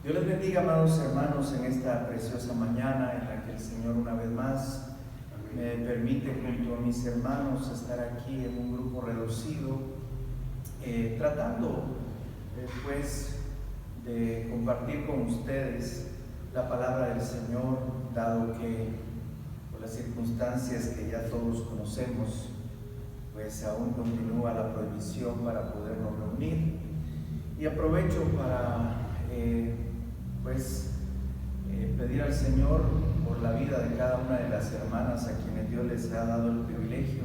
Dios les bendiga, amados hermanos, en esta preciosa mañana en la que el Señor una vez más me permite junto a mis hermanos estar aquí en un grupo reducido, tratando pues de compartir con ustedes la palabra del Señor, dado que por las circunstancias que ya todos conocemos, pues aún continúa la prohibición para podernos reunir. Y aprovecho para pedir al Señor por la vida de cada una de las hermanas a quienes Dios les ha dado el privilegio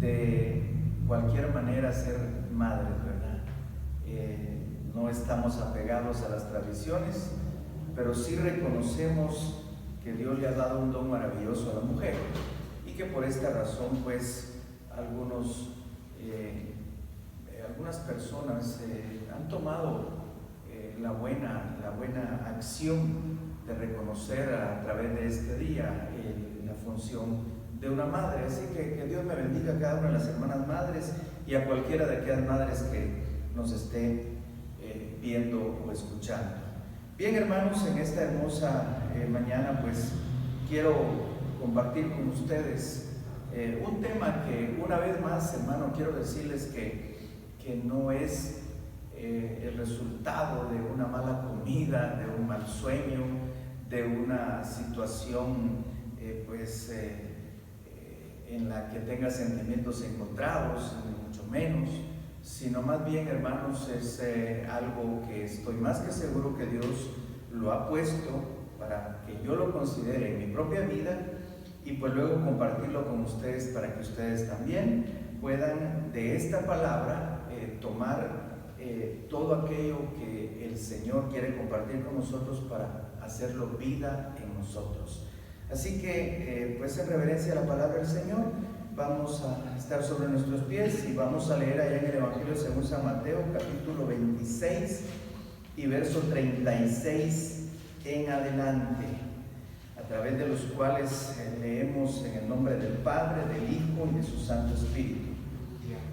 de cualquier manera ser madres, ¿verdad? No estamos apegados a las tradiciones, pero sí reconocemos que Dios le ha dado un don maravilloso a la mujer y que por esta razón pues algunas personas han tomado la buena acción de reconocer a través de este día la función de una madre. Así que Dios me bendiga a cada una de las hermanas madres y a cualquiera de aquellas madres que nos esté viendo o escuchando. Bien, hermanos, en esta hermosa mañana pues quiero compartir con ustedes un tema que una vez más, hermano, quiero decirles que no es el resultado de una mala comida, de un mal sueño, de una situación en la que tenga sentimientos encontrados, ni mucho menos, sino más bien, hermanos, es algo que estoy más que seguro que Dios lo ha puesto para que yo lo considere en mi propia vida y pues luego compartirlo con ustedes para que ustedes también puedan de esta palabra tomar todo aquello que el Señor quiere compartir con nosotros para hacerlo vida en nosotros. Así que, pues en reverencia a la palabra del Señor, vamos a estar sobre nuestros pies y vamos a leer allá en el Evangelio según San Mateo, capítulo 26 y verso 36 en adelante, a través de los cuales leemos en el nombre del Padre, del Hijo y de su Santo Espíritu.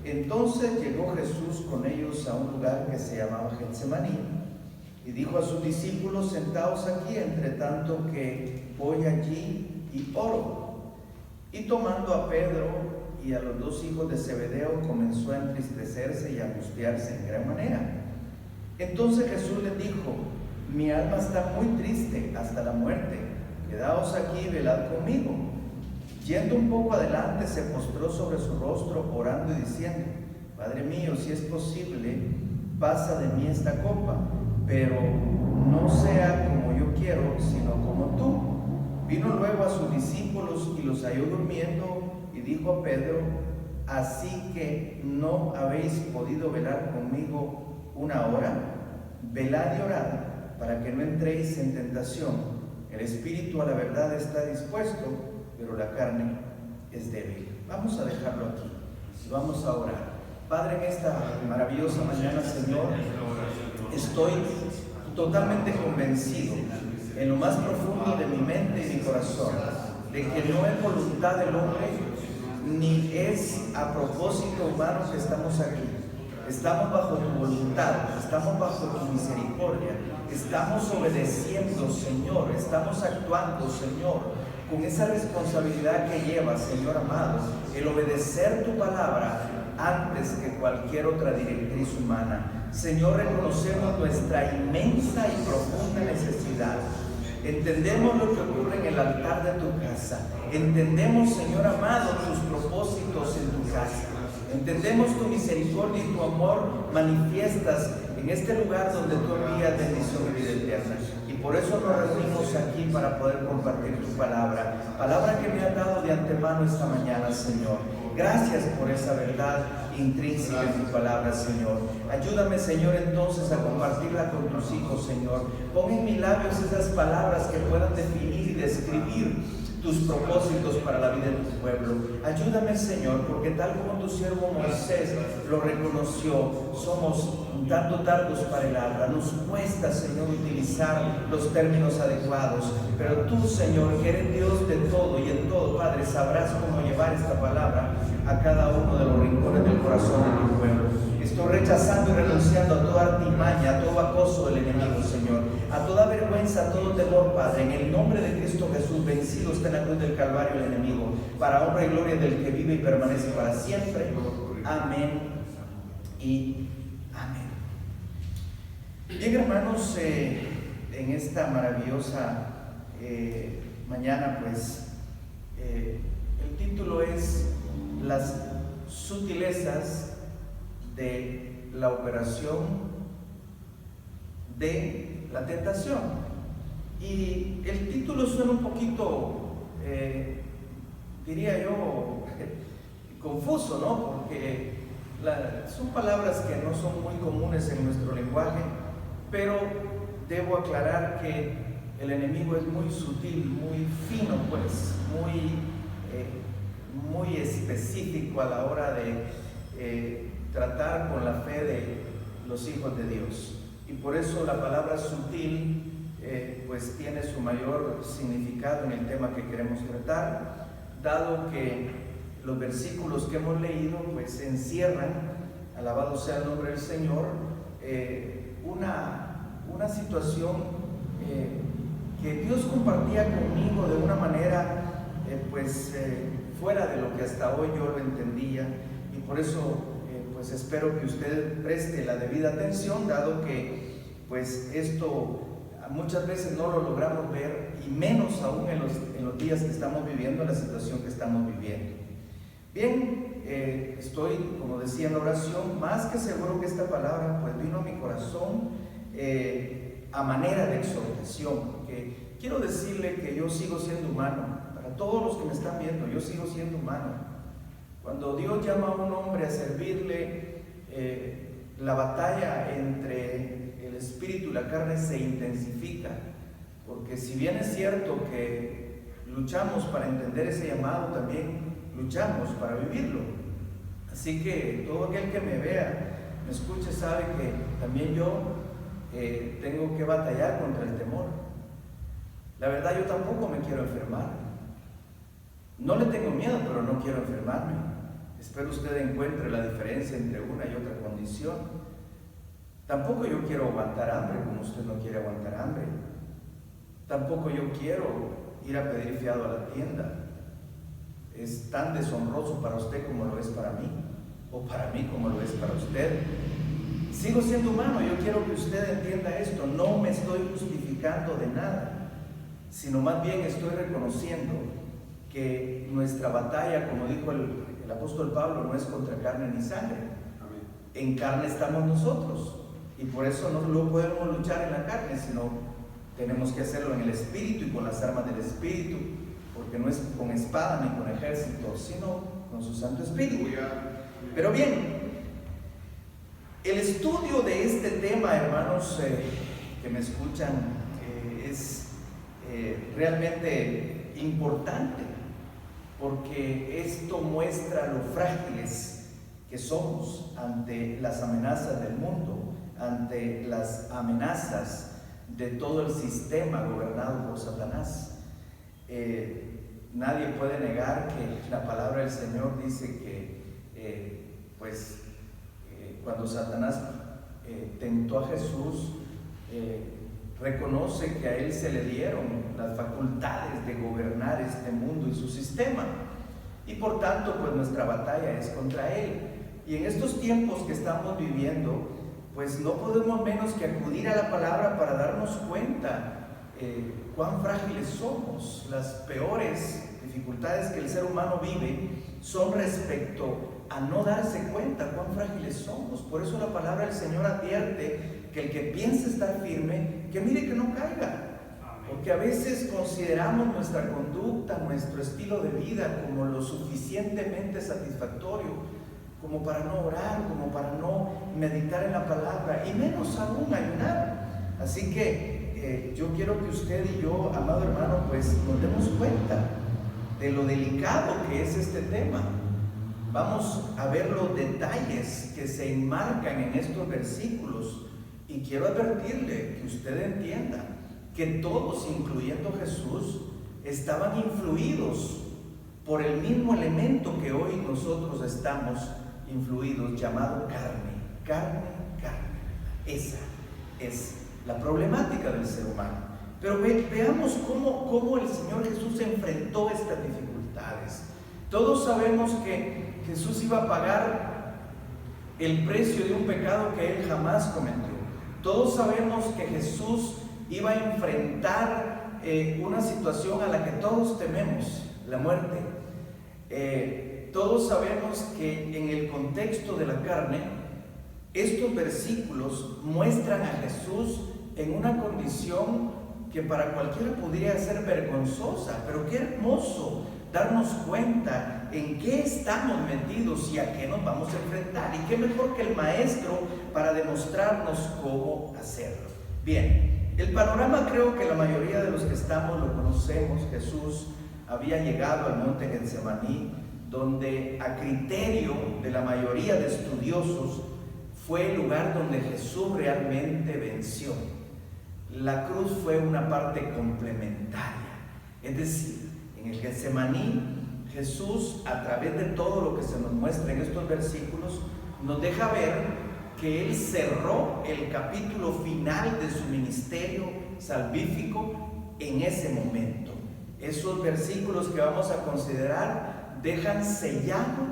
Entonces llegó Jesús con ellos a un lugar que se llamaba Getsemaní y dijo a sus discípulos: sentaos aquí, entre tanto que voy allí y oro. Y tomando a Pedro y a los dos hijos de Zebedeo, comenzó a entristecerse y a angustiarse en gran manera. Entonces Jesús les dijo: mi alma está muy triste hasta la muerte, quedaos aquí y velad conmigo. Yendo un poco adelante, se postró sobre su rostro, orando y diciendo: Padre mío, si es posible, pasa de mí esta copa, pero no sea como yo quiero, sino como tú. Vino luego a sus discípulos y los halló durmiendo, y dijo a Pedro: ¿así que no habéis podido velar conmigo una hora? Velad y orad, para que no entréis en tentación. El espíritu a la verdad está dispuesto, pero la carne es débil. Vamos a dejarlo aquí y vamos a orar. Padre, en esta maravillosa mañana, Señor, estoy totalmente convencido en lo más profundo de mi mente y mi corazón de que no es voluntad del hombre ni es a propósito humano que estamos aquí. Estamos bajo tu voluntad, estamos bajo tu misericordia, estamos obedeciendo, Señor, estamos actuando, Señor, con esa responsabilidad que lleva, Señor amado, el obedecer tu palabra antes que cualquier otra directriz humana. Señor, reconocemos nuestra inmensa y profunda necesidad. Entendemos lo que ocurre en el altar de tu casa. Entendemos, Señor amado, tus propósitos en tu casa. Entendemos tu misericordia y tu amor manifiestas en este lugar donde tú envías bendición y vida eterna. Y por eso nos reunimos aquí para poder compartir tu palabra que me has dado de antemano esta mañana, Señor. Gracias por esa verdad intrínseca en tu palabra, Señor. Ayúdame, Señor, entonces a compartirla con tus hijos, Señor. Pon en mis labios esas palabras que puedan definir y describir tus propósitos para la vida de tu pueblo. Ayúdame, Señor, porque tal como tu siervo Moisés lo reconoció, somos tanto tardos para el habla. Nos cuesta, Señor, utilizar los términos adecuados, pero tú, Señor, que eres Dios de todo y en todo, Padre, sabrás cómo llevar esta palabra a cada uno de los rincones del corazón de tu pueblo. Estoy rechazando y renunciando a toda artimaña, a todo acoso del enemigo, Señor, a toda vergüenza, a todo temor, Padre. En el nombre de Cristo Jesús, vencido está en la cruz del Calvario el enemigo, para honra y gloria del que vive y permanece para siempre. Amén y amén. Bien, hermanos, en esta maravillosa mañana, pues el título es Las sutilezas de la operación de la tentación. Y el título suena un poquito, diría yo, confuso, ¿no? Porque son palabras que no son muy comunes en nuestro lenguaje, pero debo aclarar que el enemigo es muy sutil, muy fino, pues, muy específico a la hora de tratar con la fe de los hijos de Dios. Y por eso la palabra sutil pues tiene su mayor significado en el tema que queremos tratar, dado que los versículos que hemos leído pues encierran, alabado sea el nombre del Señor, una situación que Dios compartía conmigo de una manera fuera de lo que hasta hoy yo lo entendía, y por eso pues espero que usted preste la debida atención, dado que pues esto muchas veces no lo logramos ver, y menos aún en los días que estamos viviendo, en la situación que estamos viviendo. Bien, estoy, como decía en la oración, más que seguro que esta palabra pues vino a mi corazón a manera de exhortación, porque quiero decirle que yo sigo siendo humano. Para todos los que me están viendo, yo sigo siendo humano. Cuando Dios llama a un hombre a servirle, la batalla entre el espíritu y la carne se intensifica, porque si bien es cierto que luchamos para entender ese llamado, también luchamos para vivirlo. Así que todo aquel que me vea, me escuche, sabe que también yo tengo que batallar contra el temor. La verdad, yo tampoco me quiero enfermar. No le tengo miedo, pero no quiero enfermarme. Espero usted encuentre la diferencia entre una y otra condición. Tampoco yo quiero aguantar hambre como usted no quiere aguantar hambre. Tampoco yo quiero ir a pedir fiado a la tienda. Es tan deshonroso para usted como lo es para mí, o para mí como lo es para usted. Sigo siendo humano. Yo quiero que usted entienda esto. No me estoy justificando de nada, sino más bien estoy reconociendo que nuestra batalla, como dijo el apóstol Pablo, no es contra carne ni sangre. Amén. En carne estamos nosotros, y por eso no lo podemos luchar en la carne, sino tenemos que hacerlo en el Espíritu y con las armas del Espíritu, porque no es con espada ni con ejército, sino con su Santo Espíritu. Pero bien, el estudio de este tema, hermanos que me escuchan, es realmente importante, porque esto muestra lo frágiles que somos ante las amenazas del mundo, ante las amenazas de todo el sistema gobernado por Satanás. Nadie puede negar que la palabra del Señor dice que cuando Satanás tentó a Jesús, reconoce que a él se le dieron las facultades de gobernar este mundo y su sistema, y por tanto pues nuestra batalla es contra él. Y en estos tiempos que estamos viviendo, pues no podemos menos que acudir a la palabra para darnos cuenta cuán frágiles somos. Las peores dificultades que el ser humano vive son respecto a no darse cuenta cuán frágiles somos. Por eso la palabra del Señor advierte que el que piense estar firme, que mire que no caiga. Porque a veces consideramos nuestra conducta, nuestro estilo de vida como lo suficientemente satisfactorio como para no orar, como para no meditar en la palabra, y menos aún ayunar. Así que yo quiero que usted y yo, amado hermano, pues nos demos cuenta de lo delicado que es este tema. Vamos a ver los detalles que se enmarcan en estos versículos, y quiero advertirle que usted entienda que todos, incluyendo Jesús, estaban influidos por el mismo elemento que hoy nosotros estamos influidos, llamado carne. Esa es la problemática del ser humano. Pero veamos cómo el Señor Jesús enfrentó estas dificultades. Todos sabemos que Jesús iba a pagar el precio de un pecado que Él jamás cometió. Todos sabemos que Jesús iba a enfrentar una situación a la que todos tememos, la muerte. Todos sabemos que en el contexto de la carne, estos versículos muestran a Jesús en una condición que para cualquiera podría ser vergonzosa, pero qué hermoso darnos cuenta en qué estamos metidos y a qué nos vamos a enfrentar, y qué mejor que el Maestro para demostrarnos cómo hacerlo. Bien, el panorama creo que la mayoría de los que estamos lo conocemos. Jesús había llegado al monte Getsemaní, donde a criterio de la mayoría de estudiosos fue el lugar donde Jesús realmente venció. La cruz fue una parte complementaria, es decir, en el Getsemaní, Jesús, a través de todo lo que se nos muestra en estos versículos, nos deja ver que Él cerró el capítulo final de su ministerio salvífico en ese momento. Esos versículos que vamos a considerar dejan sellado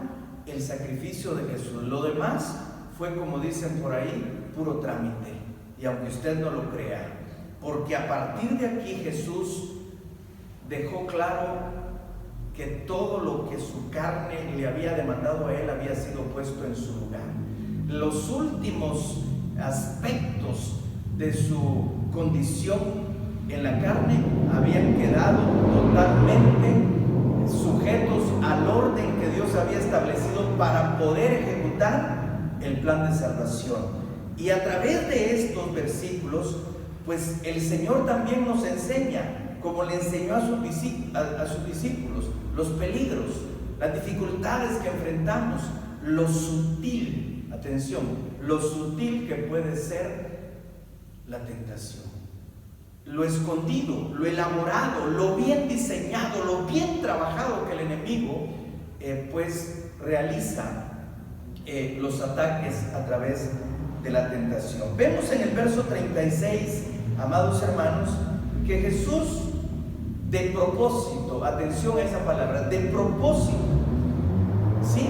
el sacrificio de Jesús. Lo demás fue, como dicen por ahí, puro trámite. Y aunque usted no lo crea, porque a partir de aquí Jesús dejó claro que todo lo que su carne le había demandado a Él había sido puesto en su lugar. Los últimos aspectos de su condición en la carne habían quedado totalmente sujetos al orden que Dios había establecido para poder ejecutar el plan de salvación. Y a través de estos versículos, pues el Señor también nos enseña, como le enseñó a sus discípulos, los peligros, las dificultades que enfrentamos, lo sutil, atención, lo sutil que puede ser la tentación, lo escondido, lo elaborado, lo bien diseñado, lo bien trabajado que el enemigo pues realiza los ataques a través de la tentación. Vemos en el verso 36, amados hermanos, que Jesús de propósito, atención a esa palabra, de propósito, ¿sí?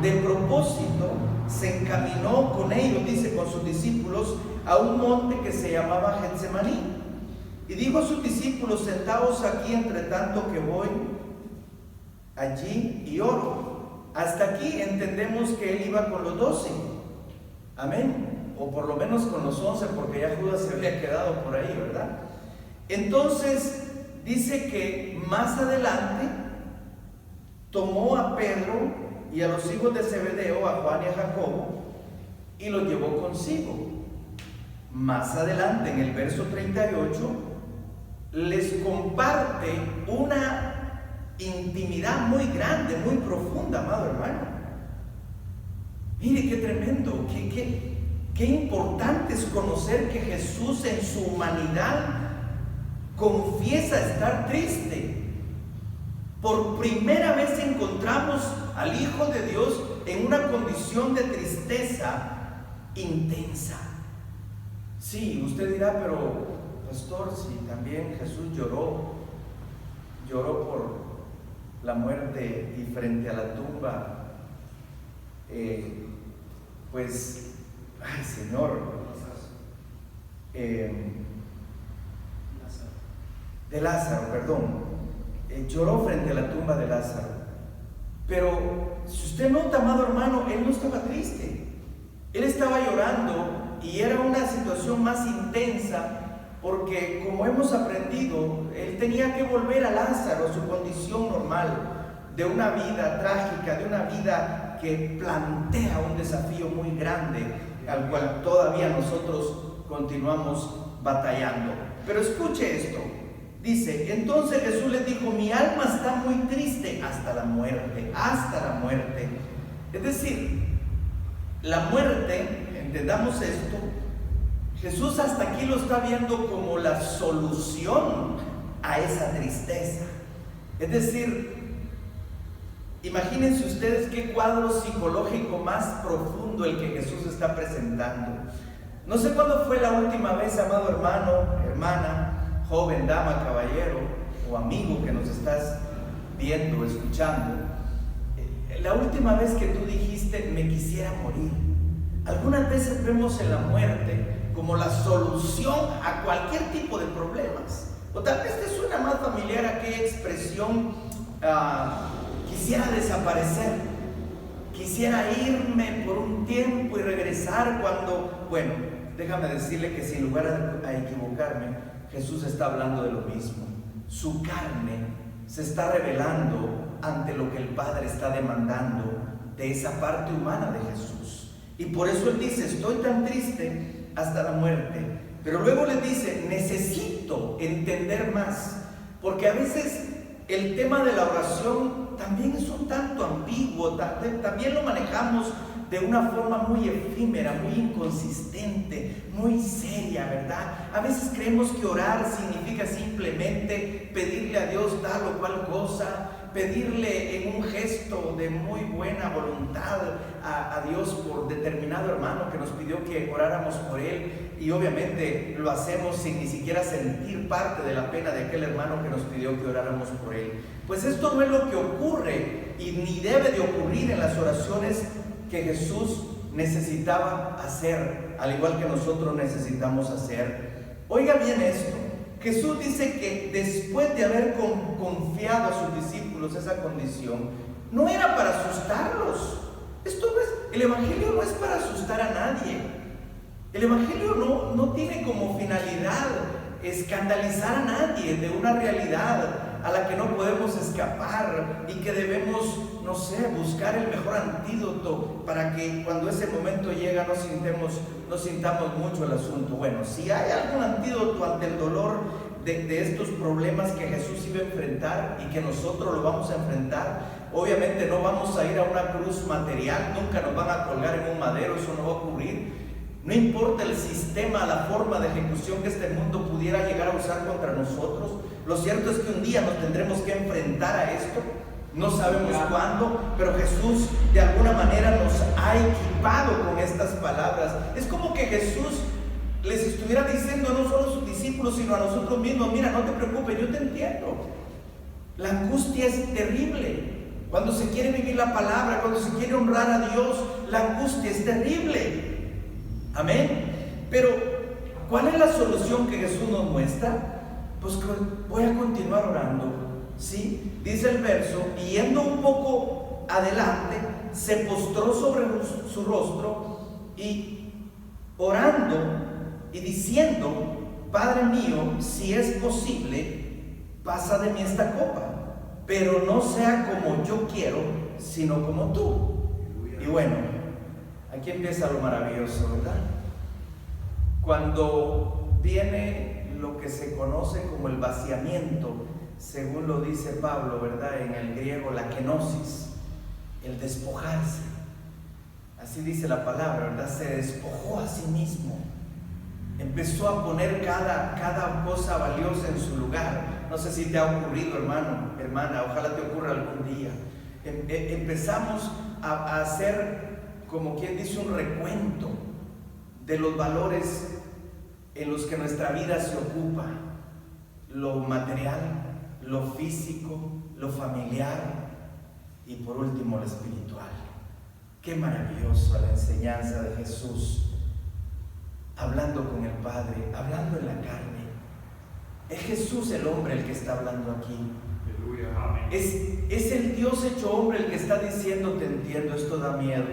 De propósito se encaminó con ellos, dice, con sus discípulos, a un monte que se llamaba Getsemaní. Y dijo a sus discípulos: sentaos aquí entre tanto que voy allí y oro. Hasta aquí entendemos que Él iba con los 12. Amén. O por lo menos con los 11, porque ya Judas se había quedado por ahí, ¿verdad? Entonces dice que más adelante tomó a Pedro y a los hijos de Zebedeo, a Juan y a Jacobo, y los llevó consigo. Más adelante, en el verso 38, les comparte una intimidad muy grande, muy profunda, amado hermano. Mire qué tremendo, qué importante es conocer que Jesús en su humanidad confiesa estar triste. Por primera vez encontramos al Hijo de Dios en una condición de tristeza intensa. Sí, usted dirá, pero pastor, si también Jesús lloró por la muerte y frente a la tumba, pues, ay Señor, de Lázaro, perdón, lloró frente a la tumba de Lázaro. Pero si usted nota, amado hermano, Él no estaba triste, Él estaba llorando, y era una situación más intensa, porque como hemos aprendido, Él tenía que volver a Lázaro a su condición normal, de una vida trágica, de una vida que plantea un desafío muy grande, al cual todavía nosotros continuamos batallando. Pero escuche esto, dice: entonces Jesús les dijo: mi alma está muy triste hasta la muerte, hasta la muerte. Es decir, la muerte, entendamos esto, Jesús hasta aquí lo está viendo como la solución a esa tristeza. Es decir, Imagínense ustedes qué cuadro psicológico más profundo el que Jesús está presentando. No sé cuándo fue la última vez, amado hermano, hermana, joven, dama, caballero o amigo que nos estás viendo, escuchando, la última vez que tú dijiste, me quisiera morir. Algunas veces vemos en la muerte como la solución a cualquier tipo de problemas. O tal vez te suena más familiar aquella expresión, quisiera desaparecer, quisiera irme por un tiempo y regresar cuando... Bueno, déjame decirle que sin lugar a equivocarme, Jesús está hablando de lo mismo. Su carne se está revelando ante lo que el Padre está demandando de esa parte humana de Jesús. Y por eso Él dice, estoy tan triste hasta la muerte. Pero luego le dice, necesito entender más, porque a veces el tema de la oración también es un tanto ambiguo, también lo manejamos de una forma muy efímera, muy inconsistente, muy seria, ¿verdad? A veces creemos que orar significa simplemente pedirle a Dios tal o cual cosa, pedirle en un gesto de muy buena voluntad a Dios por determinado hermano que nos pidió que oráramos por él, y obviamente lo hacemos sin ni siquiera sentir parte de la pena de aquel hermano que nos pidió que oráramos por él. Pues esto no es lo que ocurre y ni debe de ocurrir en las oraciones que Jesús necesitaba hacer, al igual que nosotros necesitamos hacer. Oiga bien esto. Jesús dice que después de haber confiado a sus discípulos esa condición, no era para asustarlos. Esto no es, el Evangelio no es para asustar a nadie. El Evangelio no tiene como finalidad escandalizar a nadie de una realidad a la que no podemos escapar y que debemos, no sé, buscar el mejor antídoto para que cuando ese momento llega no sintamos mucho el asunto. Bueno, si hay algún antídoto ante el dolor de estos problemas que Jesús iba a enfrentar y que nosotros lo vamos a enfrentar, obviamente no vamos a ir a una cruz material, nunca nos van a colgar en un madero, eso no va a ocurrir. No importa el sistema, la forma de ejecución que este mundo pudiera llegar a usar contra nosotros, lo cierto es que un día nos tendremos que enfrentar a esto. No sabemos cuándo, pero Jesús de alguna manera nos ha equipado con estas palabras. Es como que Jesús les estuviera diciendo no solo a sus discípulos, sino a nosotros mismos: mira, no te preocupes, yo te entiendo. La angustia es terrible. Cuando se quiere vivir la palabra, cuando se quiere honrar a Dios, la angustia es terrible. Amén. Pero ¿cuál es la solución que Jesús nos muestra? Pues voy a continuar orando, ¿sí? Dice el verso, y yendo un poco adelante, se postró sobre su rostro y orando y diciendo: Padre mío, si es posible, pasa de mí esta copa, pero no sea como yo quiero, sino como tú. Y bueno, aquí empieza lo maravilloso, ¿verdad? Cuando viene lo que se conoce como el vaciamiento, según lo dice Pablo, ¿verdad? En el griego, la kenosis, el despojarse. Así dice la palabra, ¿verdad? Se despojó a sí mismo. Empezó a poner cada cosa valiosa en su lugar. No sé si te ha ocurrido, hermano, hermana, ojalá te ocurra algún día. Empezamos a hacer, como quien dice, un recuento de los valores en los que nuestra vida se ocupa: lo material, lo físico, lo familiar y por último lo espiritual. Qué maravillosa la enseñanza de Jesús, hablando con el Padre, hablando en la carne. Es Jesús el hombre el que está hablando aquí. Es el Dios hecho hombre el que está diciendo: te entiendo, esto da miedo.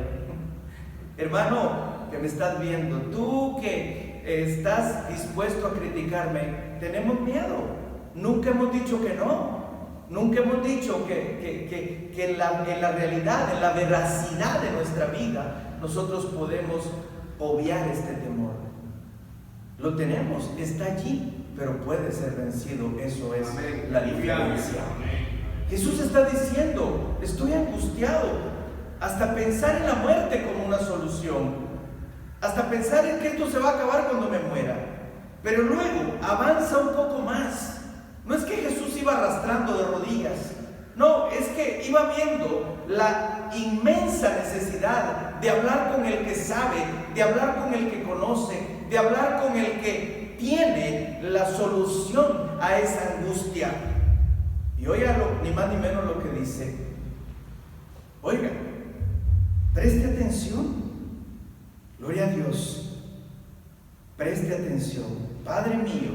Hermano que me estás viendo, tú que estás dispuesto a criticarme, tenemos miedo. Nunca hemos dicho que no. Nunca hemos dicho que en la realidad, en la veracidad de nuestra vida, nosotros podemos obviar este temor. Lo tenemos, está allí, pero puede ser vencido. Eso es la diferencia. Jesús está diciendo: estoy angustiado, hasta pensar en la muerte como una solución, hasta pensar en que esto se va a acabar cuando me muera. Pero luego avanza un poco más. No es que Jesús iba arrastrando de rodillas, No, es que iba viendo la inmensa necesidad de hablar con el que sabe, de hablar con el que conoce, de hablar con el que tiene la solución a esa angustia. Y oiga ni más ni menos lo que dice. Oiga, preste atención. Gloria a Dios. Preste atención. Padre mío.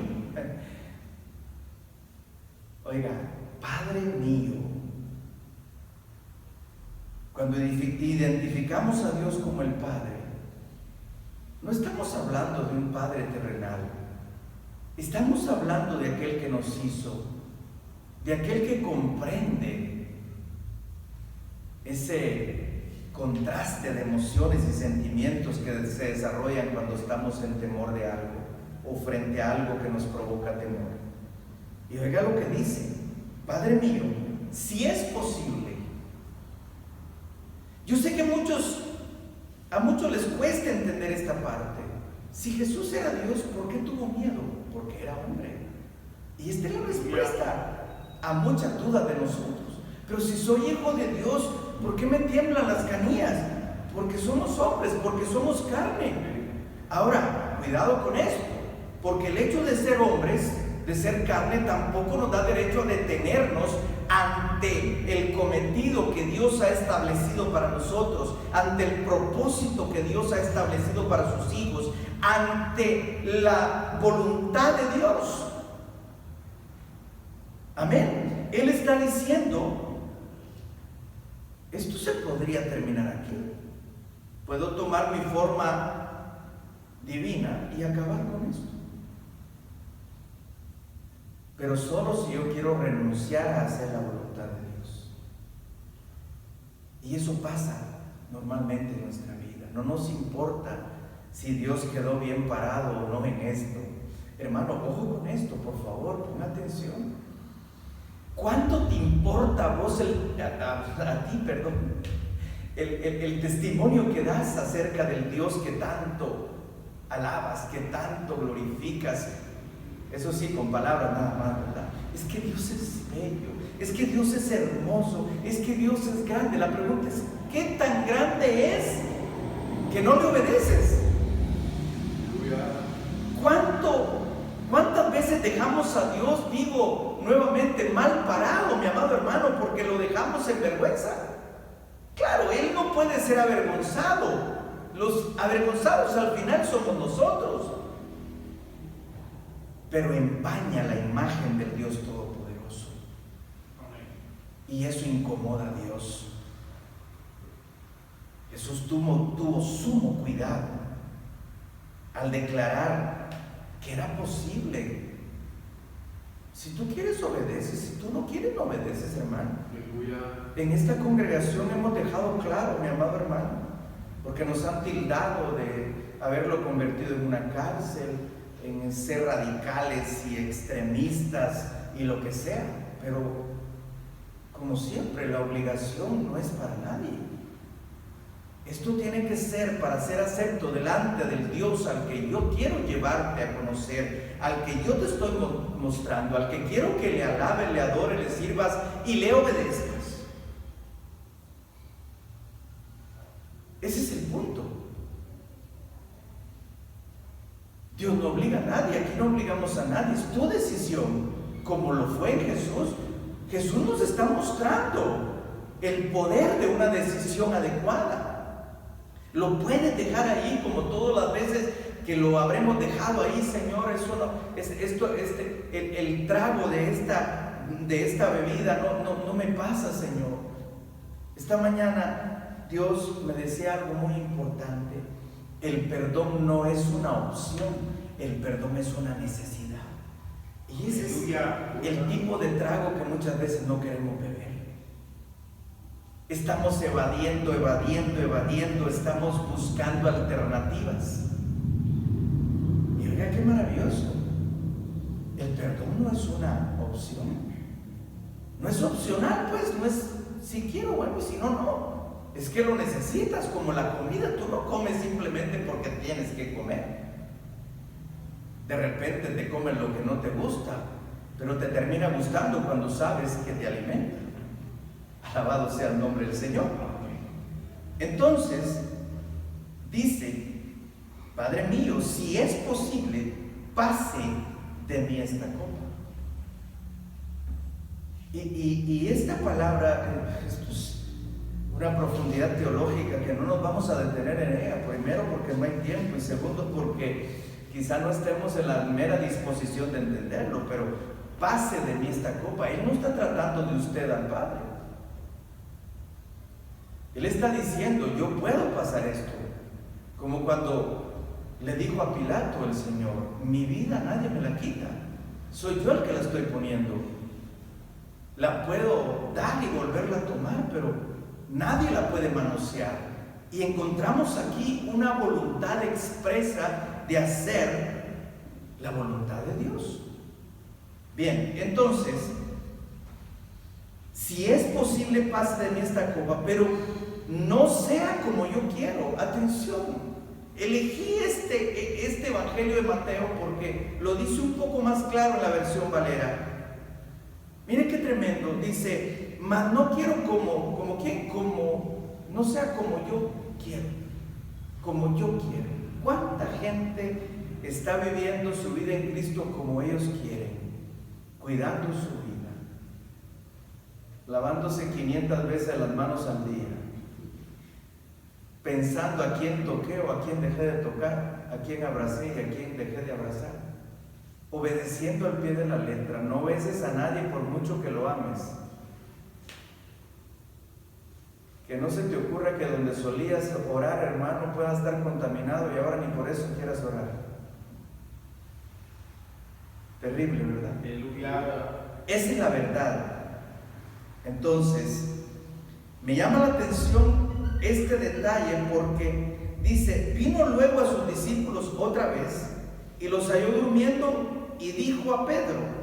Oiga, Padre mío. Cuando identificamos a Dios como el Padre, no estamos hablando de un Padre terrenal. Estamos hablando de aquel que nos hizo, de aquel que comprende ese contraste de emociones y sentimientos que se desarrollan cuando estamos en temor de algo o frente a algo que nos provoca temor. Y oiga lo que dice: Padre mío, si es posible. Yo sé que a muchos les cuesta entender esta parte. Si Jesús era Dios, ¿por qué tuvo miedo? Porque era hombre. Y esta es la respuesta a muchas dudas de nosotros. Pero si soy hijo de Dios, ¿por qué me tiemblan las canillas? Porque somos hombres, porque somos carne. Ahora, cuidado con esto, porque el hecho de ser hombres, de ser carne, tampoco nos da derecho a detenernos ante el cometido que Dios ha establecido para nosotros, ante el propósito que Dios ha establecido para sus hijos, ante la voluntad de Dios. Amén. Él está diciendo: esto se podría terminar aquí. Puedo tomar mi forma divina y acabar con esto. Pero solo si yo quiero renunciar a hacer la voluntad de Dios. Y eso pasa normalmente en nuestra vida. No nos importa si Dios quedó bien parado o no en esto. Hermano, ojo con esto, por favor, pon atención. ¿Cuánto te importa a vos, a ti, el testimonio que das acerca del Dios que tanto alabas, que tanto glorificas? Eso sí, con palabras nada más, ¿verdad? Es que Dios es bello, es que Dios es hermoso, es que Dios es grande. La pregunta es: ¿qué tan grande es que no le obedeces? ¿Cuántas veces dejamos a Dios, digo nuevamente, mal parado, mi amado hermano, porque lo dejamos en vergüenza? Claro, Él no puede ser avergonzado. Los avergonzados al final somos nosotros. Pero empaña la imagen del Dios Todopoderoso. Y eso incomoda a Dios. Jesús tuvo sumo cuidado al declarar que era posible. Si tú quieres, obedeces. Si tú no quieres, no obedeces, hermano. En esta congregación hemos dejado claro, mi amado hermano, porque nos han tildado de haberlo convertido en una cárcel, en ser radicales y extremistas y lo que sea. Pero, como siempre, la obligación no es para nadie. Esto tiene que ser para ser acepto delante del Dios al que yo quiero llevarte a conocer, al que yo te estoy mostrando, al que quiero que le alabe, le adore, le sirvas y le obedezcas. Ese es el punto. Dios no obliga a nadie, aquí no obligamos a nadie, es tu decisión, como lo fue en Jesús. Jesús nos está mostrando el poder de una decisión adecuada. Lo puedes dejar ahí, como todas las veces que lo habremos dejado ahí. Señor, eso no, el trago de esta bebida no me pasa, Señor. Esta mañana Dios me decía algo muy importante. El perdón no es una opción, el perdón es una necesidad. Y ese es el tipo de trago que muchas veces no queremos beber. Estamos evadiendo, estamos buscando alternativas. Y oiga, qué maravilloso. El perdón no es una opción. No es opcional, pues, no es si quiero, bueno, y si no, no. Es que lo necesitas, como la comida. Tú no comes simplemente porque tienes que comer. De repente te comes lo que no te gusta, pero te termina gustando cuando sabes que te alimenta. Alabado sea el nombre del Señor. Entonces, dice: Padre mío, si es posible, pase de mí esta copa. Y esta palabra, esto es una profundidad teológica que no nos vamos a detener en ella. Primero, porque no hay tiempo, y segundo, porque quizá no estemos en la mera disposición de entenderlo. Pero pase de mí esta copa. Él no está tratando de usted al Padre. Él está diciendo: yo puedo pasar esto. Como cuando le dijo a Pilato el Señor: mi vida nadie me la quita, soy yo el que la estoy poniendo. La puedo dar y volverla a tomar, pero nadie la puede manosear. Y encontramos aquí una voluntad expresa de hacer la voluntad de Dios. Bien, entonces, si es posible, pase de mí esta copa, pero no sea como yo quiero. Atención, elegí este evangelio de Mateo porque lo dice un poco más claro en la versión Valera. Mire qué tremendo. Dice: mas no quiero como ¿quién? No sea como yo quiero, como yo quiero. ¿Cuánta gente está viviendo su vida en Cristo como ellos quieren? Cuidando su vida, lavándose 500 veces las manos al día, pensando a quién toqué o a quién dejé de tocar, a quién abracé y a quién dejé de abrazar, obedeciendo al pie de la letra. No beses a nadie por mucho que lo ames. Que no se te ocurra que donde solías orar, hermano, pueda estar contaminado y ahora ni por eso quieras orar. Terrible, ¿verdad? Aleluya. Esa es la verdad. Entonces, me llama la atención este detalle porque dice: vino luego a sus discípulos otra vez y los halló durmiendo y dijo a Pedro.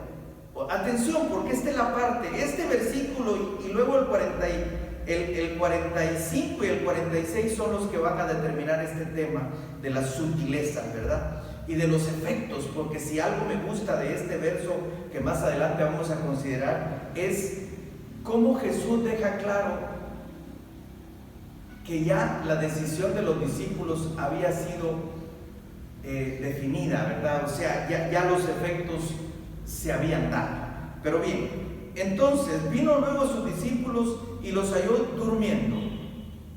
Atención, porque esta es la parte, este versículo y luego el 45 y el 46 son los que van a determinar este tema de la sutileza, ¿verdad? Y de los efectos, porque si algo me gusta de este verso que más adelante vamos a considerar, es cómo Jesús deja claro que ya la decisión de los discípulos había sido definida, ¿verdad? O sea, ya los efectos se habían dado. Pero bien, entonces vino luego a sus discípulos y los halló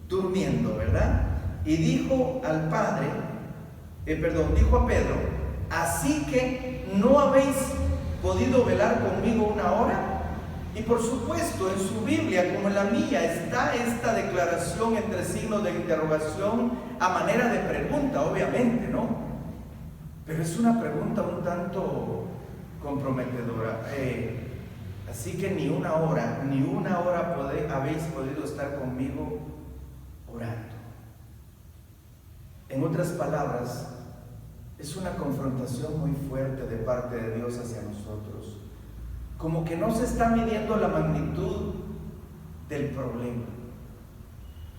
durmiendo, ¿verdad? Y dijo al Padre, dijo a Pedro: así que no habéis podido velar conmigo una hora. Y por supuesto, en su Biblia como en la mía está esta declaración entre signos de interrogación a manera de pregunta, obviamente, ¿no? Pero es una pregunta un tanto comprometedora. Así que ni una hora habéis podido estar conmigo orando. En otras palabras, es una confrontación muy fuerte de parte de Dios hacia nosotros. Como que no se está midiendo la magnitud del problema.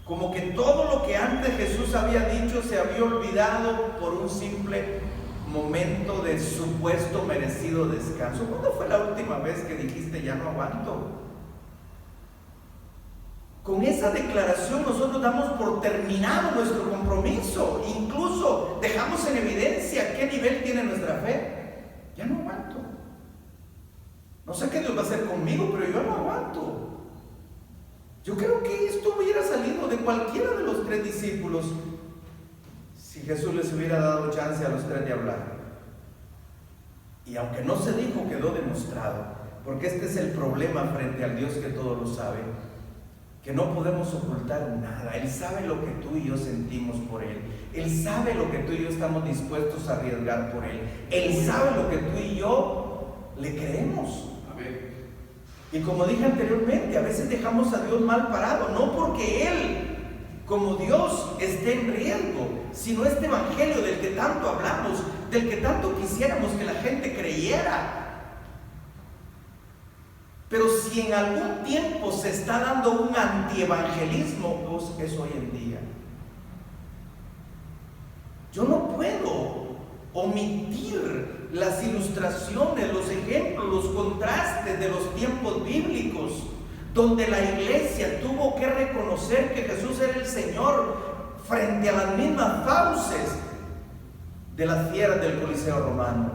Como que todo lo que antes Jesús había dicho se había olvidado por un simple momento de supuesto merecido descanso. ¿Cuándo fue la última vez que dijiste: ya no aguanto? Con esa declaración nosotros damos por terminado nuestro compromiso. Incluso dejamos en evidencia qué nivel tiene nuestra fe. Ya no aguanto. No sé qué Dios va a hacer conmigo, pero yo no aguanto. Yo creo que esto hubiera salido de cualquiera de los tres discípulos si Jesús les hubiera dado chance a los tres de hablar. Y aunque no se dijo, quedó demostrado, porque este es el problema frente al Dios que todo lo sabe, que no podemos ocultar nada. Él sabe lo que tú y yo sentimos por Él. Él sabe lo que tú y yo estamos dispuestos a arriesgar por Él. Él sabe lo que tú y yo le creemos. Amén. Y como dije anteriormente, a veces dejamos a Dios mal parado, no porque Él, como Dios, esté en riesgo, sino este evangelio del que tanto hablamos, del que tanto quisiéramos que la gente creyera. Pero si en algún tiempo se está dando un antievangelismo, pues es hoy en día. Yo no puedo omitir las ilustraciones, los ejemplos, los contrastes de los tiempos bíblicos, donde la iglesia tuvo que reconocer que Jesús era el Señor frente a las mismas fauces de las fieras del Coliseo romano.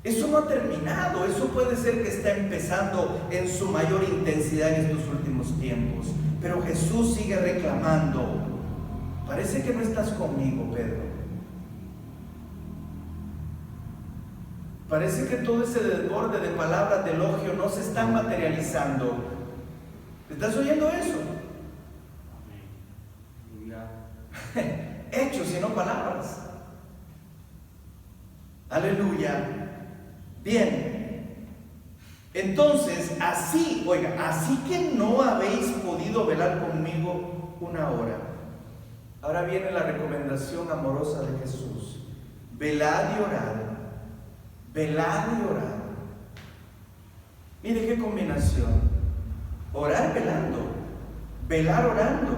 Eso no ha terminado, eso puede ser que está empezando en su mayor intensidad en estos últimos tiempos, pero Jesús sigue reclamando. Parece que no estás conmigo, Pedro. Parece que todo ese desborde de palabras de elogio no se están materializando. ¿Estás oyendo eso? Hechos y no palabras. Aleluya. Bien. Entonces, así que no habéis podido velar conmigo una hora. Ahora viene la recomendación amorosa de Jesús. Velad y orad. Velad y orad. Mire qué combinación. Orar velando, velar orando,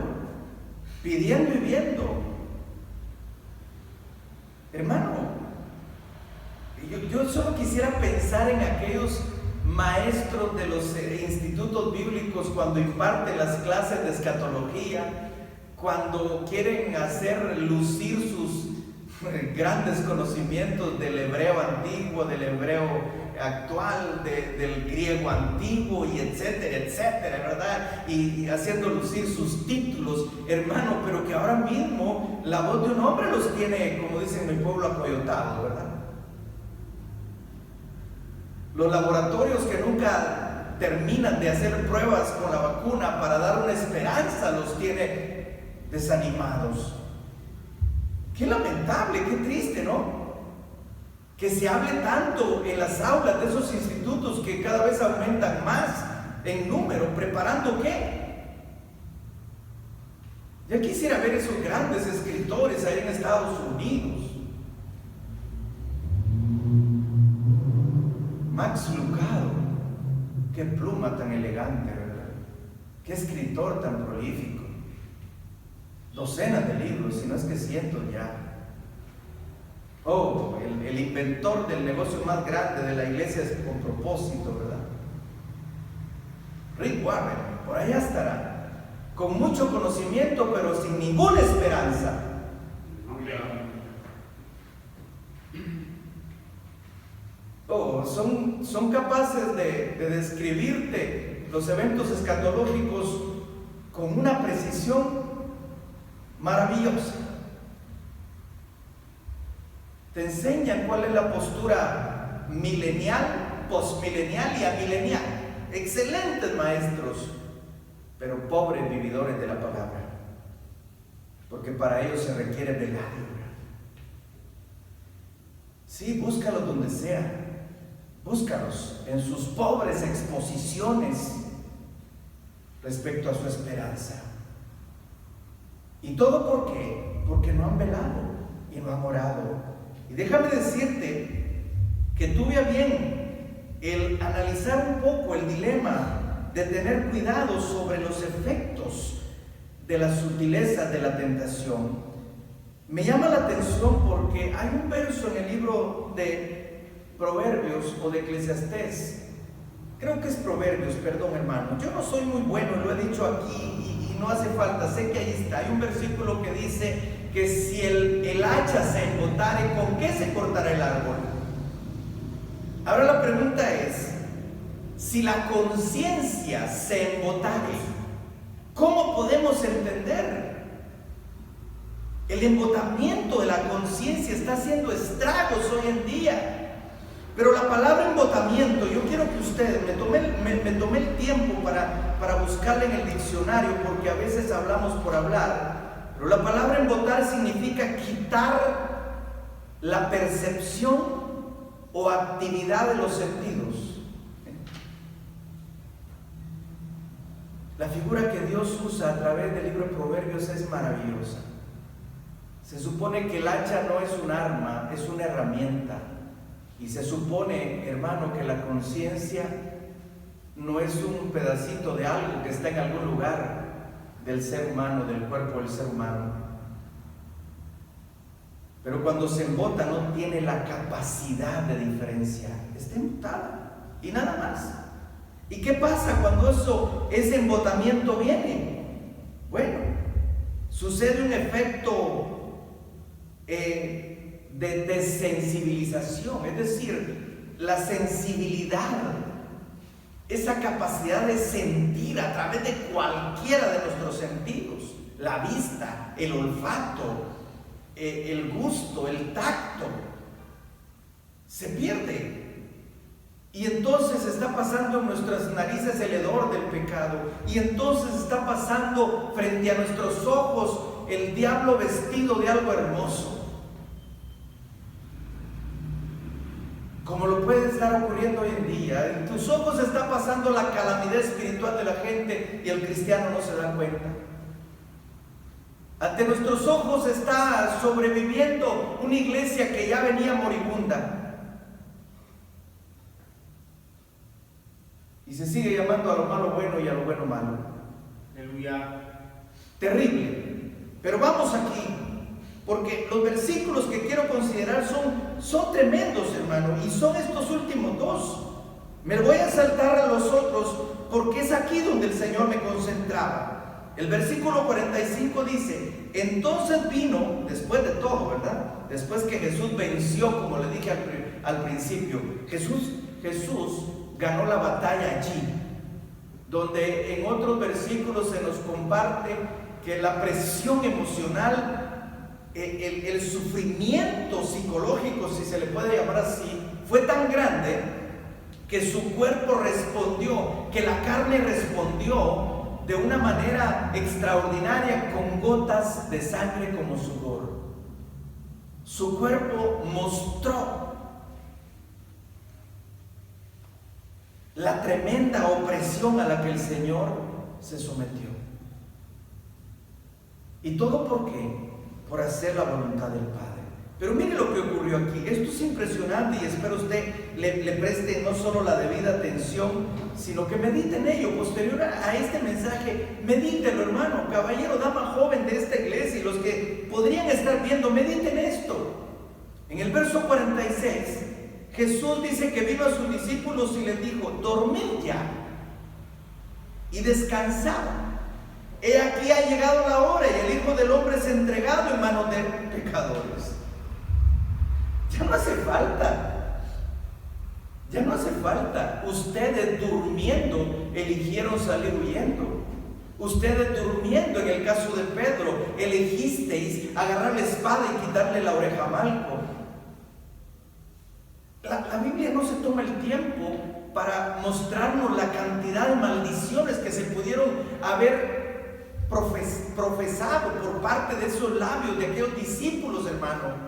pidiendo y viendo. Hermano, yo solo quisiera pensar en aquellos maestros de los institutos bíblicos cuando imparten las clases de escatología, cuando quieren hacer lucir sus grandes conocimientos del hebreo antiguo, del hebreo actual, del griego antiguo, y etcétera, etcétera, ¿verdad? Y haciendo lucir sus títulos, hermano, pero que ahora mismo la voz de un hombre los tiene, como dicen en mi pueblo, acoyotados, ¿verdad? Los laboratorios que nunca terminan de hacer pruebas con la vacuna para dar una esperanza los tiene desanimados. Qué lamentable, qué triste, ¿no? Que se hable tanto en las aulas de esos institutos que cada vez aumentan más en número, ¿preparando qué? Ya quisiera ver esos grandes escritores ahí en Estados Unidos. Max Lucado, qué pluma tan elegante, ¿verdad? Qué escritor tan prolífico. Docenas de libros, si no es que cientos ya. Oh, el inventor del negocio más grande de la iglesia es con propósito, ¿verdad? Rick Warren, por allá estará, con mucho conocimiento, pero sin ninguna esperanza. Oh, son capaces de describirte los eventos escatológicos con una precisión maravillosa. Te enseñan cuál es la postura milenial, postmilenial y amilenial. Excelentes maestros, pero pobres vividores de la palabra, porque para ellos se requiere velar. Sí, búscalos donde sea, búscalos en sus pobres exposiciones respecto a su esperanza. ¿Y todo por qué? Porque no han velado y no han orado. Y déjame decirte que tuve a bien el analizar un poco el dilema de tener cuidado sobre los efectos de las sutilezas de la tentación. Me llama la atención porque hay un verso en el libro de Proverbios o de Eclesiastés. Creo que es Proverbios, perdón, hermano. Yo no soy muy bueno, lo he dicho aquí y no hace falta, sé que ahí está. Hay un versículo que dice que si el hacha se embotare, ¿con qué se cortará el árbol? Ahora la pregunta es, si la conciencia se embotare, ¿cómo podemos entender? El embotamiento de la conciencia está haciendo estragos hoy en día. Pero la palabra embotamiento, yo quiero que ustedes, me tomé el tiempo para buscarla en el diccionario, porque a veces hablamos por hablar. Pero la palabra embotar significa quitar la percepción o actividad de los sentidos. La figura que Dios usa a través del libro de Proverbios es maravillosa. Se supone que el hacha no es un arma, es una herramienta. Y se supone, hermano, que la conciencia no es un pedacito de algo que está en algún lugar del ser humano, del cuerpo del ser humano. Pero cuando se embota no tiene la capacidad de diferenciar, está embotada y nada más. ¿Y qué pasa cuando ese embotamiento viene? Bueno, sucede un efecto de desensibilización, es decir, la sensibilidad, esa capacidad de sentir a través de cualquiera de nuestros sentidos, la vista, el olfato, el gusto, el tacto, se pierde. Y entonces está pasando en nuestras narices el hedor del pecado. Y entonces está pasando frente a nuestros ojos el diablo vestido de algo hermoso. Como lo puede estar ocurriendo hoy en día. En tus ojos está pasando la calamidad espiritual de la gente y el cristiano no se da cuenta. Ante nuestros ojos está sobreviviendo una iglesia que ya venía moribunda. Y se sigue llamando a lo malo bueno y a lo bueno malo. Aleluya. Terrible. Pero vamos aquí, porque los versículos que quiero considerar son tremendos, hermano, y son estos últimos dos. Me voy a saltar a los otros porque es aquí donde el Señor me concentraba. El versículo 45 dice: entonces vino, después de todo, ¿verdad? Después que Jesús venció, como le dije al principio, Jesús ganó la batalla allí, donde en otros versículos se nos comparte que la presión emocional, el sufrimiento psicológico, si se le puede llamar así, fue tan grande que su cuerpo respondió, que la carne respondió de una manera extraordinaria con gotas de sangre como sudor. Su cuerpo mostró la tremenda opresión a la que el Señor se sometió. ¿Y todo por qué? Por hacer la voluntad del Padre. Pero mire lo que ocurrió aquí. Esto es impresionante y espero usted le preste no solo la debida atención, sino que medite en ello. Posterior a este mensaje, medítelo, hermano, caballero, dama joven de esta iglesia, y los que podrían estar viendo, mediten esto. En el verso 46, Jesús dice que vino a sus discípulos y les dijo: dormid ya y descansad. He aquí ha llegado la hora y el Hijo del Hombre es entregado en manos de pecadores. Ya no hace falta. Ya no hace falta. Ustedes durmiendo eligieron salir huyendo. Ustedes durmiendo, en el caso de Pedro, elegisteis agarrar la espada y quitarle la oreja a Malco. La Biblia no se toma el tiempo para mostrarnos la cantidad de maldiciones que se pudieron haber profesado por parte de esos labios de aquellos discípulos, hermano.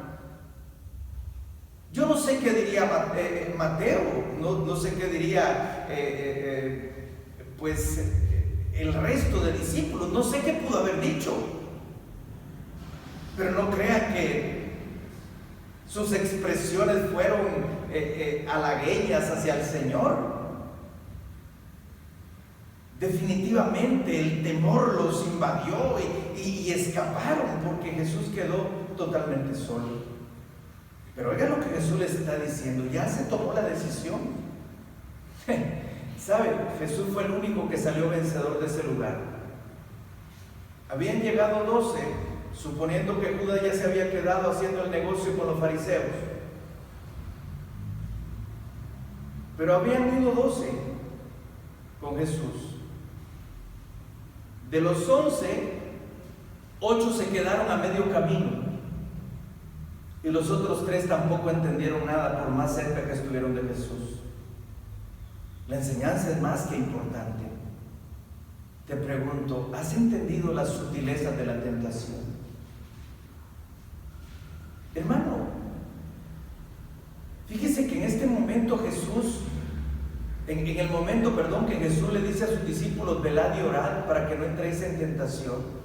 Yo no sé qué diría Mateo, no sé qué diría el resto de discípulos, no sé qué pudo haber dicho, pero no crean que sus expresiones fueron halagueñas hacia el Señor. Definitivamente el temor los invadió y escaparon, porque Jesús quedó totalmente solo. Pero oigan lo que Jesús les está diciendo: ya se tomó la decisión. ¿Sabe? Jesús fue el único que salió vencedor de ese lugar. Habían llegado 12, suponiendo que Judas ya se había quedado haciendo el negocio con los fariseos. Pero habían ido 12 con Jesús. De los 11, 8 se quedaron a medio camino. Y los otros 3 tampoco entendieron nada, por más cerca que estuvieron de Jesús. La enseñanza es más que importante. Te pregunto, ¿has entendido las sutilezas de la tentación? Hermano, fíjese que en este momento Jesús, en el momento que Jesús le dice a sus discípulos: velad y orad para que no entréis en tentación.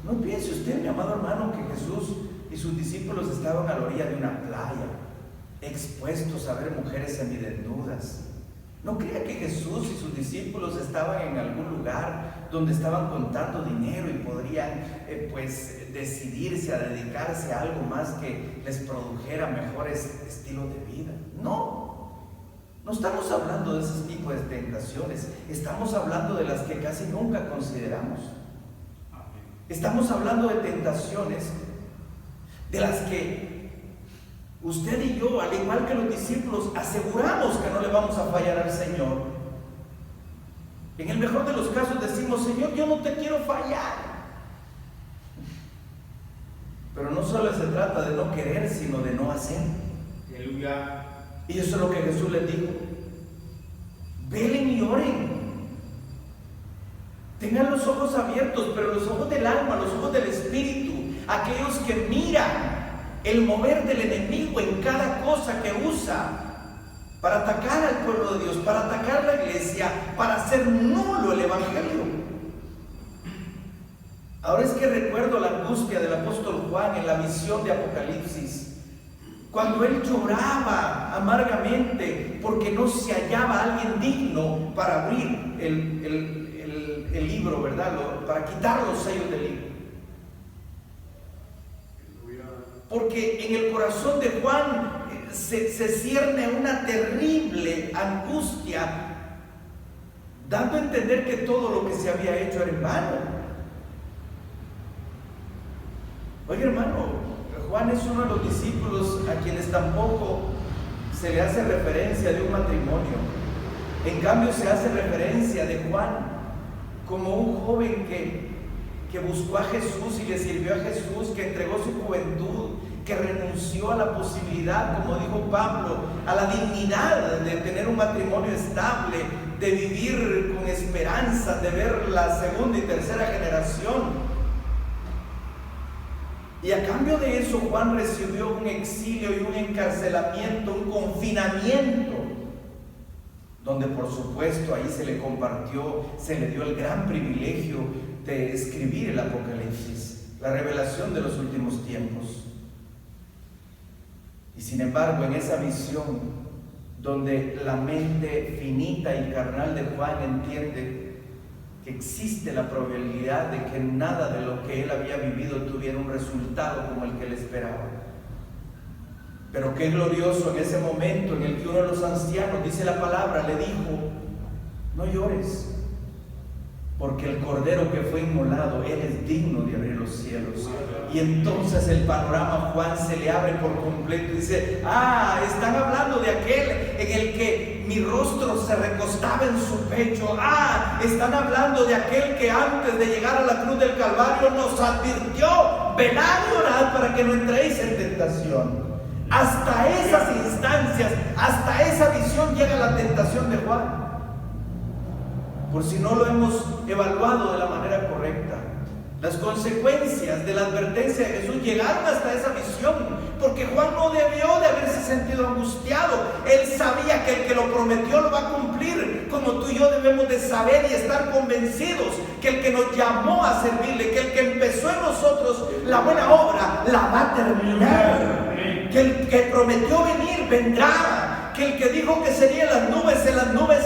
No piense usted, mi amado hermano, que Jesús y sus discípulos estaban a la orilla de una playa, expuestos a ver mujeres semidesnudas. No crea que Jesús y sus discípulos estaban en algún lugar donde estaban contando dinero y podrían decidirse a dedicarse a algo más que les produjera mejores estilos de vida. No No estamos hablando de ese tipo de tentaciones, estamos hablando de las que casi nunca consideramos. Estamos hablando de tentaciones de las que usted y yo, al igual que los discípulos, aseguramos que no le vamos a fallar al Señor. En el mejor de los casos decimos: Señor, yo no te quiero fallar. Pero no solo se trata de no querer, sino de no hacer. Aleluya. Y eso es lo que Jesús les dijo: velen y oren. Tengan los ojos abiertos, pero los ojos del alma, los ojos del espíritu, aquellos que miran el mover del enemigo en cada cosa que usa para atacar al pueblo de Dios, para atacar la iglesia, para hacer nulo el evangelio. Ahora es que recuerdo la angustia del apóstol Juan en la visión de Apocalipsis, cuando él lloraba amargamente porque no se hallaba alguien digno para abrir el libro, ¿verdad? Para quitar los sellos del libro. Porque en el corazón de Juan se cierne una terrible angustia, dando a entender que todo lo que se había hecho era en vano. Oye, hermano, Juan es uno de los discípulos a quienes tampoco se le hace referencia de un matrimonio. En cambio, se hace referencia de Juan como un joven que buscó a Jesús y le sirvió a Jesús, que entregó su juventud, que renunció a la posibilidad, como dijo Pablo, a la dignidad de tener un matrimonio estable, de vivir con esperanza, de ver la segunda y tercera generación. Y a cambio de eso, Juan recibió un exilio y un encarcelamiento, un confinamiento, donde por supuesto ahí se le compartió, se le dio el gran privilegio de escribir el Apocalipsis, la revelación de los últimos tiempos. Y sin embargo, en esa visión, donde la mente finita y carnal de Juan entiende que existe la probabilidad de que nada de lo que él había vivido tuviera un resultado como el que él esperaba. Pero qué glorioso en ese momento en el que uno de los ancianos, dice la palabra, le dijo: no llores, porque el cordero que fue inmolado, él es digno de abrir los cielos. Y entonces el panorama a Juan se le abre por completo y dice: están hablando de aquel en el que mi rostro se recostaba en su pecho. Están hablando de aquel que antes de llegar a la cruz del Calvario nos advirtió: velad y orad para que no entréis en tentación. Hasta esas instancias, hasta esa visión llega la tentación de Juan. Por si no lo hemos evaluado de la manera correcta, las consecuencias de la advertencia de Jesús llegaron hasta esa visión, porque Juan no debió de haberse sentido angustiado. Él sabía que el que lo prometió lo va a cumplir, como tú y yo debemos de saber y estar convencidos que el que nos llamó a servirle, que el que empezó en nosotros la buena obra, la va a terminar, que el que prometió venir, vendrá, que el que dijo que sería en las nubes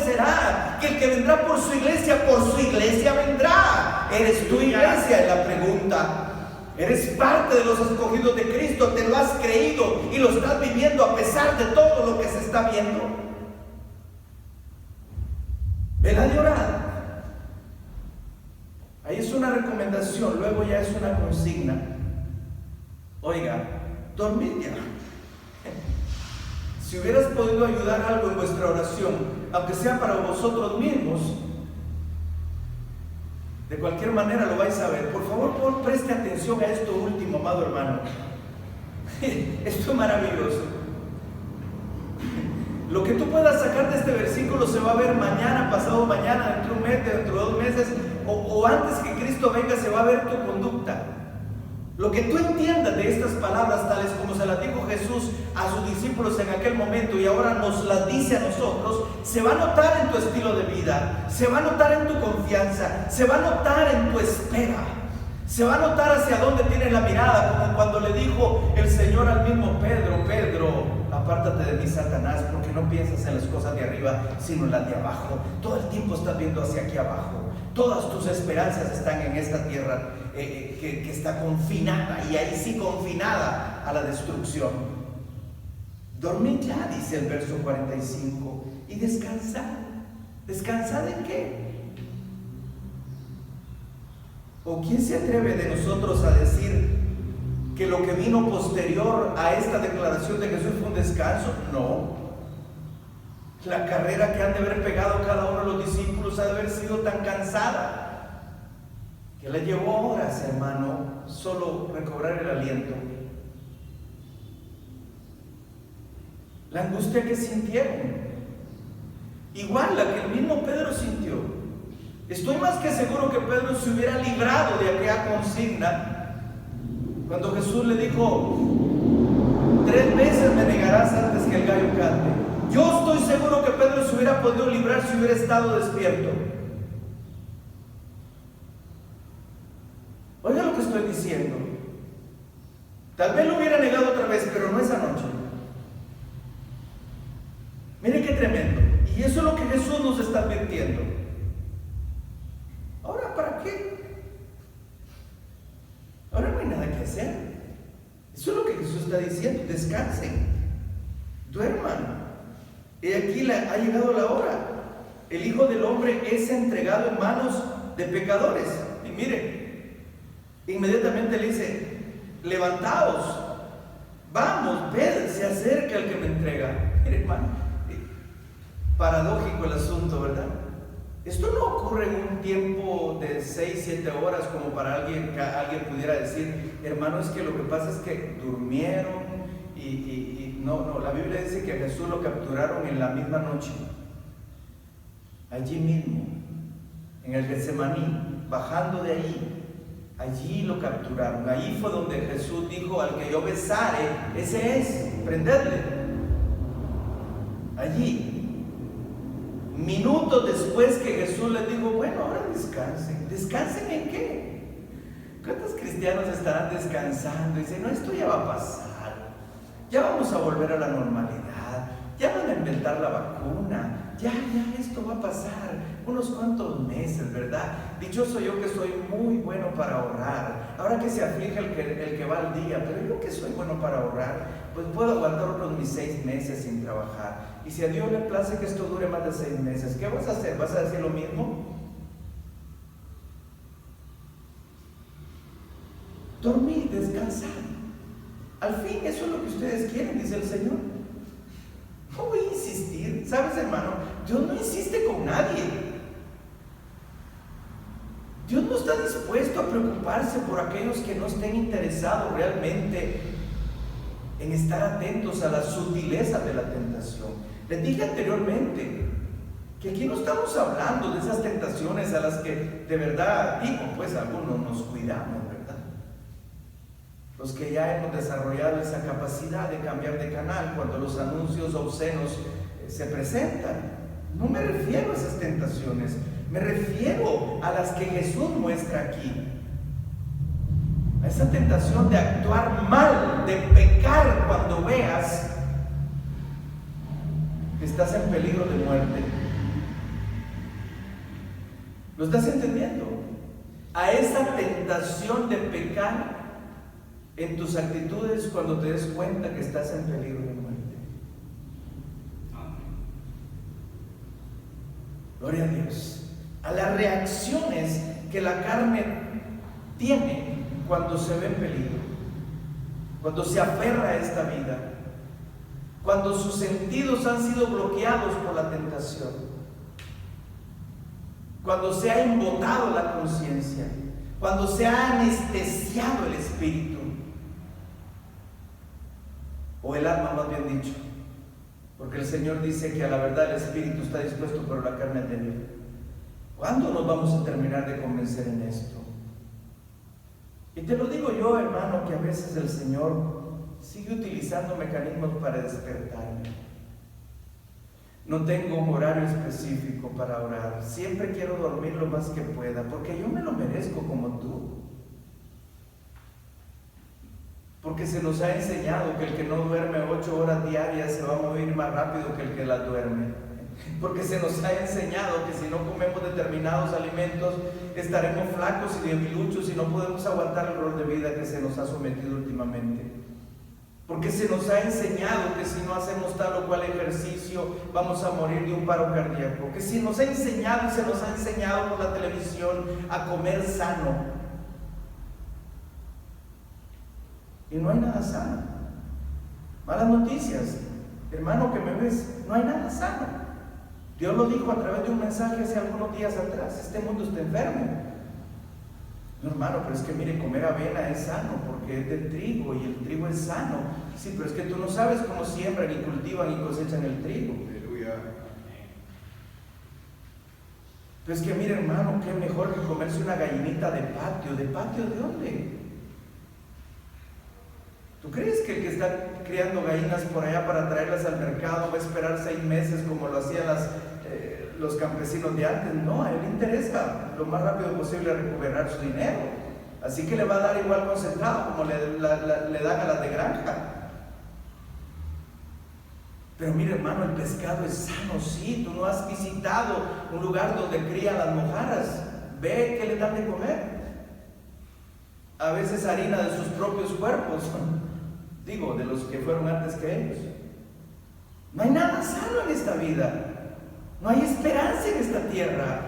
será, que el que vendrá por su iglesia vendrá. ¿Eres tu iglesia? Es la pregunta. Eres parte de los escogidos de Cristo, te lo has creído y lo estás viviendo a pesar de todo lo que se está viendo. Velad y orad. Ahí es una recomendación, luego ya es una consigna. Oiga, dormid ya. Si hubieras podido ayudar algo en vuestra oración, aunque sea para vosotros mismos, de cualquier manera lo vais a ver. Por favor, preste atención a esto último, amado hermano. Esto es maravilloso. Lo que tú puedas sacar de este versículo se va a ver mañana, pasado mañana, dentro de un mes, dentro de 2 meses, o antes que Cristo venga se va a ver tu conducta. Lo que tú entiendas de estas palabras, tales como se las dijo Jesús a sus discípulos en aquel momento y ahora nos las dice a nosotros, se va a notar en tu estilo de vida, se va a notar en tu confianza, se va a notar en tu espera, se va a notar hacia dónde tienes la mirada, como cuando le dijo el Señor al mismo Pedro: Pedro, apártate de mí, Satanás, porque no piensas en las cosas de arriba, sino en las de abajo. Todo el tiempo estás viendo hacia aquí abajo. Todas tus esperanzas están en esta tierra que está confinada, y ahí sí confinada a la destrucción. Dormid ya, dice el verso 45, y descansad. ¿Descansad en qué? ¿O quién se atreve de nosotros a decir que lo que vino posterior a esta declaración de Jesús fue un descanso? No. La carrera que han de haber pegado cada uno de los discípulos ha de haber sido tan cansada que le llevó horas, hermano, solo recobrar el aliento. La angustia que sintieron, igual la que el mismo Pedro sintió. Estoy más que seguro que Pedro se hubiera librado de aquella consigna cuando Jesús le dijo: 3 veces me negarás antes que el gallo cante. Yo estoy seguro que Pedro se hubiera podido librar si hubiera estado despierto. Oiga lo que estoy diciendo. Tal vez lo hubiera negado otra vez, pero no esa noche. Mire qué tremendo. Y eso es lo que Jesús nos está advirtiendo. Ahora, ¿para qué? Ahora no hay nada que hacer. Eso es lo que Jesús está diciendo. Descansen, duerman. Y aquí ha llegado la hora. El Hijo del Hombre es entregado en manos de pecadores. Y mire, inmediatamente le dice: levantaos, vamos, ved, se acerca el que me entrega. Mire, hermano, paradójico el asunto, ¿verdad? Esto no ocurre en un tiempo de 6-7 horas como para alguien pudiera decir: hermano, es que lo que pasa es que durmieron no, la Biblia dice que a Jesús lo capturaron en la misma noche, allí mismo, en el Getsemaní, bajando de allí lo capturaron. Allí fue donde Jesús dijo: al que yo besare, ese es, prendedle. Allí, minutos después que Jesús les dijo: bueno, ahora descansen. ¿Descansen en qué? ¿Cuántos cristianos estarán descansando y dicen: no, esto ya va a pasar, ya vamos a volver a la normalidad, ya van a inventar la vacuna, ya esto va a pasar unos cuantos meses, ¿verdad? Dichoso yo que soy muy bueno para ahorrar. Ahora que se aflige el que va al día, pero yo que soy bueno para ahorrar, pues puedo aguantar otros mis 6 meses sin trabajar. Y si a Dios le place que esto dure más de 6 meses, ¿qué vas a hacer? ¿Vas a decir lo mismo? Dormir, descansar. Al fin eso es lo que ustedes quieren, dice el Señor. No voy a insistir. ¿Sabes, hermano? Dios no insiste con nadie. Dios no está dispuesto a preocuparse por aquellos que no estén interesados realmente en estar atentos a la sutileza de la tentación. Les dije anteriormente que aquí no estamos hablando de esas tentaciones a las que de verdad, pues algunos nos cuidamos, ¿verdad? Los que ya hemos desarrollado esa capacidad de cambiar de canal cuando los anuncios obscenos se presentan. No me refiero a esas tentaciones, me refiero a las que Jesús muestra aquí. A esa tentación de actuar mal, de pecar cuando veas que estás en peligro de muerte. ¿Lo estás entendiendo? A esa tentación de pecar en tus actitudes cuando te des cuenta que estás en peligro de muerte. Gloria a Dios. A las reacciones que la carne tiene cuando se ve en peligro, cuando se aferra a esta vida, cuando sus sentidos han sido bloqueados por la tentación, cuando se ha embotado la conciencia, cuando se ha anestesiado el espíritu, o el alma, más bien dicho, porque el Señor dice que a la verdad el espíritu está dispuesto, pero la carne es débil. ¿Cuándo nos vamos a terminar de convencer en esto? Y te lo digo yo, hermano, que a veces el Señor sigue utilizando mecanismos para despertarme. No tengo un horario específico para orar. Siempre quiero dormir lo más que pueda, porque yo me lo merezco como tú. Porque se nos ha enseñado que el que no duerme 8 horas diarias se va a morir más rápido que el que las duerme. Porque se nos ha enseñado que si no comemos determinados alimentos estaremos flacos y debiluchos y no podemos aguantar el rol de vida que se nos ha sometido últimamente. Porque se nos ha enseñado que si no hacemos tal o cual ejercicio vamos a morir de un paro cardíaco. Que si nos ha enseñado y se nos ha enseñado por la televisión a comer sano. Y no hay nada sano. Malas noticias, hermano que me ves, no hay nada sano. Dios lo dijo a través de un mensaje hace algunos días atrás: este mundo está enfermo. No, hermano, pero es que mire, comer avena es sano porque es de trigo y el trigo es sano. Sí, pero es que tú no sabes cómo siembran y cultivan y cosechan el trigo. Aleluya. Pero es que mire, hermano, qué mejor que comerse una gallinita de patio. ¿De patio de dónde? ¿Tú crees que el que está criando gallinas por allá para traerlas al mercado va a esperar 6 meses como lo hacían los campesinos de antes? No, a él le interesa lo más rápido posible recuperar su dinero. Así que le va a dar igual concentrado como le dan a las de granja. Pero mire, hermano, el pescado es sano, sí. Tú no has visitado un lugar donde crían las mojarras. Ve qué le dan de comer. A veces harina de sus propios cuerpos. Digo, de los que fueron antes que ellos. No hay nada sano en esta vida. No hay esperanza en esta tierra.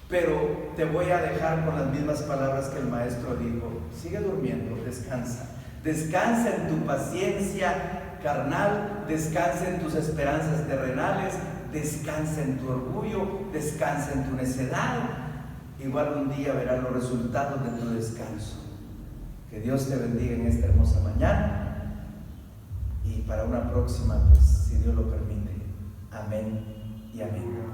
Pero te voy a dejar con las mismas palabras que el maestro dijo: sigue durmiendo, descansa. Descansa en tu paciencia carnal, descansa en tus esperanzas terrenales, descansa en tu orgullo, descansa en tu necedad. Igual un día verás los resultados de tu descanso. Que Dios te bendiga en esta hermosa mañana, y para una próxima, pues si Dios lo permite. Amén y amén.